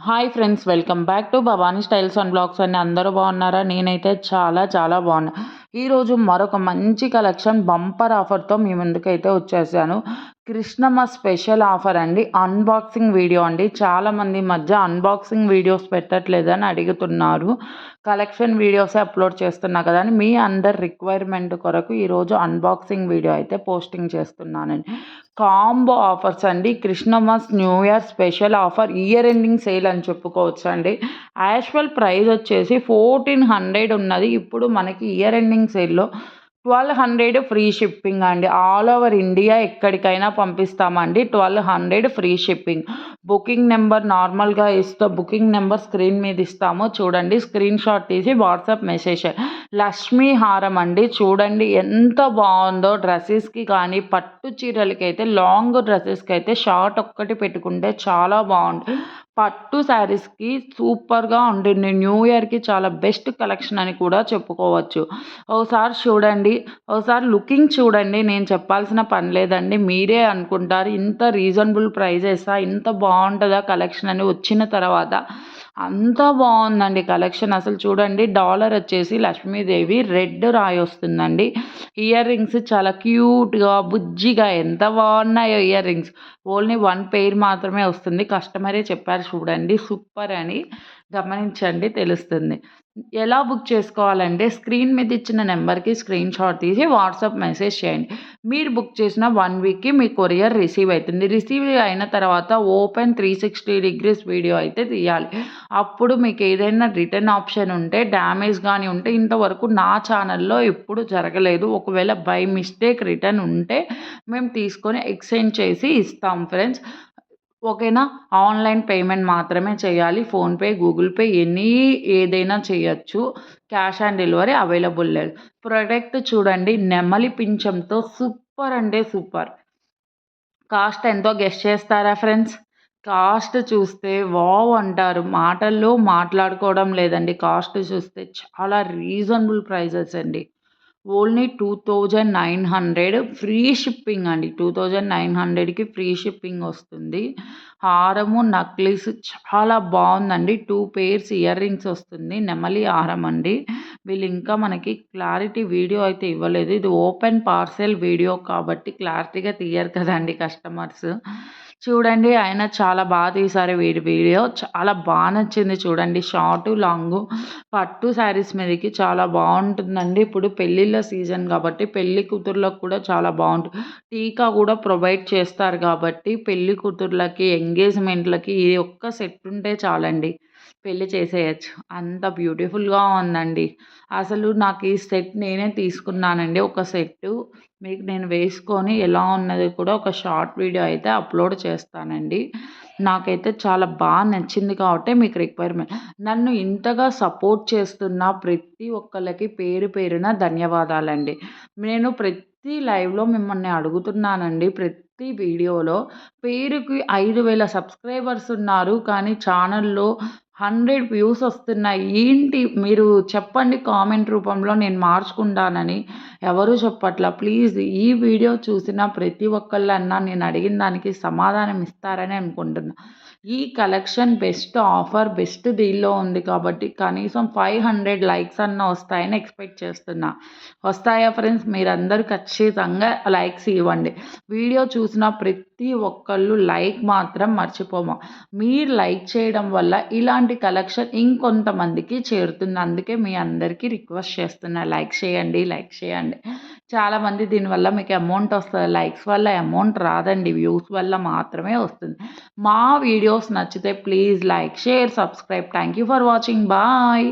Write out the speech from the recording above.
Hi friends, welcome back to Bhavani styles and blogs అండి. అందరూ బాగున్నారా? నేనైతే చాలా బాగున్నా. ఈరోజు మరొక మంచి కలెక్షన్ బంపర్ ఆఫర్తో మీ ముందుకైతే వచ్చేసాను. క్రిస్మస్ స్పెషల్ ఆఫర్ అండి. అన్బాక్సింగ్ వీడియో అండి. చాలామంది మధ్య అన్బాక్సింగ్ వీడియోస్ పెట్టట్లేదని అడుగుతున్నారు. కలెక్షన్ వీడియోసే అప్లోడ్ చేస్తున్నా కదా అని మీ అందరి రిక్వైర్మెంట్ కొరకు ఈరోజు అన్బాక్సింగ్ వీడియో అయితే పోస్టింగ్ చేస్తున్నానండి. కాంబో ఆఫర్స్ అండి. Christmas new year special offer, year ending sale అని చెప్పుకోవచ్చు అండి. యాక్చువల్ ప్రైస్ వచ్చేసి 1400 ఉన్నది. ఇప్పుడు మనకి ఇయర్ ఎండింగ్ సేల్లో 1200 ఫ్రీ షిప్పింగ్ అండి. ఆల్ ఓవర్ ఇండియా ఎక్కడికైనా పంపిస్తామండి. 1200 ఫ్రీ షిప్పింగ్. బుకింగ్ నెంబర్ నార్మల్గా బుకింగ్ నెంబర్ స్క్రీన్ మీద ఇస్తాము, చూడండి. స్క్రీన్ షాట్ తీసి వాట్సాప్ మెసేజ్. లక్ష్మీ హారం అండి. చూడండి ఎంత బాగుందో. డ్రెస్సెస్కి కానీ పట్టు చీరలకి అయితే, లాంగ్ డ్రెస్సెస్కి అయితే షార్ట్ ఒక్కటి పెట్టుకుంటే చాలా బాగుంటుంది. పట్టు శారీస్కి సూపర్గా ఉంటుంది. న్యూ ఇయర్కి చాలా బెస్ట్ కలెక్షన్ అని కూడా చెప్పుకోవచ్చు. ఒకసారి చూడండి, ఒకసారి లుకింగ్ చూడండి. నేను చెప్పాల్సిన పని లేదండి, మీరే అనుకుంటారు ఇంత రీజనబుల్ ప్రైజెసా, ఇంత బాగుంటుందా కలెక్షన్ అని. వచ్చిన తర్వాత అంత బాగుందండి కలెక్షన్. అసలు చూడండి, డాలర్ వచ్చేసి లక్ష్మీదేవి రెడ్ రాయి వస్తుందండి. ఇయర్ రింగ్స్ చాలా క్యూట్గా బుజ్జిగా ఎంత బాగున్నాయో ఇయర్ రింగ్స్. ఓన్లీ 1 పెయిర్ మాత్రమే వస్తుంది. కస్టమరే చెప్పారు చూడండి, సూపర్ అని. గమనించండి, తెలుస్తుంది. ఎలా బుక్ చేసుకోవాలంటే స్క్రీన్ మీద ఇచ్చిన నెంబర్కి స్క్రీన్ షాట్ తీసి వాట్సాప్ మెసేజ్ చేయండి. మీరు బుక్ చేసిన 1 వీక్కి మీ కొరియర్ రిసీవ్ అవుతుంది. రిసీవ్ అయిన తర్వాత ఓపెన్ 360 డిగ్రీస్ వీడియో అయితే తీయాలి. అప్పుడు మీకు ఏదైనా రిటర్న్ ఆప్షన్ ఉంటే, డ్యామేజ్ కానీ ఉంటే, ఇంతవరకు నా ఛానల్లో ఎప్పుడు జరగలేదు. ఒకవేళ బై మిస్టేక్ రిటర్న్ ఉంటే మేము తీసుకొని ఎక్స్చేంజ్ చేసి ఇస్తాం ఫ్రెండ్స్. ఓకేనా? ఆన్లైన్ పేమెంట్ మాత్రమే చేయాలి. ఫోన్‌పే, గూగుల్ పే ఏదైనా చేయొచ్చు. క్యాష్ ఆన్ డెలివరీ అవైలబుల్ లేదు. ప్రొడక్ట్ చూడండి, నెమలి పింఛంతో సూపర్ అంటే సూపర్. కాస్ట్ ఎంతో గెస్ చేస్తారా ఫ్రెండ్స్? కాస్ట్ చూస్తే వావ్ అంటారు. మాటల్లో మాట్లాడుకోవడం లేదండి. కాస్ట్ చూస్తే చాలా రీజనబుల్ ప్రైజెస్ అండి. ఓన్లీ 2900 ఫ్రీ షిప్పింగ్ అండి. 2900కి ఫ్రీ షిప్పింగ్ వస్తుంది. హారము, నక్లీస్ చాలా బాగుందండి. 2 పెయిర్స్ ఇయర్ రింగ్స్ వస్తుంది. నెమలి హారం అండి. వీళ్ళు ఇంకా మనకి క్లారిటీ వీడియో అయితే ఇవ్వలేదు. ఇది ఓపెన్ పార్సెల్ వీడియో కాబట్టి క్లారిటీగా తీయరు కదండి కస్టమర్స్. చూడండి, ఆయన చాలా బాగా తీశారు వీడియో. చాలా బాగా నచ్చింది చూడండి. షార్టు, లాంగు పట్టు శారీస్ మీదకి చాలా బాగుంటుందండి. ఇప్పుడు పెళ్ళిళ్ళ సీజన్ కాబట్టి పెళ్లి కూతుర్లకు కూడా చాలా బాగుంటుంది. టీకా కూడా ప్రొవైడ్ చేస్తారు కాబట్టి పెళ్లి కూతుర్లకి, ఎంగేజ్మెంట్లకి ఈ ఒక్క సెట్ ఉంటే చాలండి, పెళ్లి చేసేయచ్చు. అంత బ్యూటిఫుల్గా ఉందండి. అసలు నాకు ఈ సెట్ నేనే తీసుకున్నానండి. ఒక సెట్టు మీకు నేను వేసుకొని ఎలా ఉన్నది కూడా ఒక షార్ట్ వీడియో అయితే అప్లోడ్ చేస్తానండి. నాకైతే చాలా బాగా నచ్చింది కాబట్టి మీకు రిక్వైర్మెంట్. నన్ను ఇంతగా సపోర్ట్ చేస్తున్న ప్రతి ఒక్కళ్ళకి పేరు పేరున ధన్యవాదాలండి. నేను ప్రతి లైవ్లో మిమ్మల్ని అడుగుతున్నానండి. ప్రతి వీడియోలో పేరుకి 5000 సబ్స్క్రైబర్స్ ఉన్నారు, కానీ ఛానల్లో 100 వ్యూస్ వస్తున్నాయి. ఏంటి మీరు చెప్పండి కామెంట్ రూపంలో, నేను మార్చుకుంటానని. ఎవరు చెప్పట్లా. ప్లీజ్ ఈ వీడియో చూసిన ప్రతి ఒక్కళ్ళన్నా నేను అడిగిన దానికి సమాధానం ఇస్తారని అనుకుంటున్నా. ఈ కలెక్షన్ బెస్ట్ ఆఫర్, బెస్ట్ డీల్‌లో ఉంది కాబట్టి కనీసం 500 లైక్స్ అన్నా వస్తాయని ఎక్స్‌పెక్ట్ చేస్తున్నా. వస్తాయా ఫ్రెండ్స్? మీరందరూ ఖచ్చితంగా లైక్స్ ఇవ్వండి. వీడియో చూసిన ప్రతి ఒక్కళ్ళు లైక్ మాత్రం మర్చిపోము. మీరు లైక్ చేయడం వల్ల ఇలాంటి కలెక్షన్ ఇంకొంతమందికి చేరుతుంది. అందుకే మీ అందరికీ రిక్వెస్ట్ చేస్తున్నా, లైక్ చేయండి, లైక్ చేయండి. చాలామంది దీనివల్ల మీకు అమౌంట్ వస్తది. లైక్స్ వల్ల అమౌంట్ రాదండి, వ్యూస్ వల్ల మాత్రమే వస్తుంది. మా వీడియోస్ నచ్చితే please like, share, subscribe. Thank you for watching. Bye.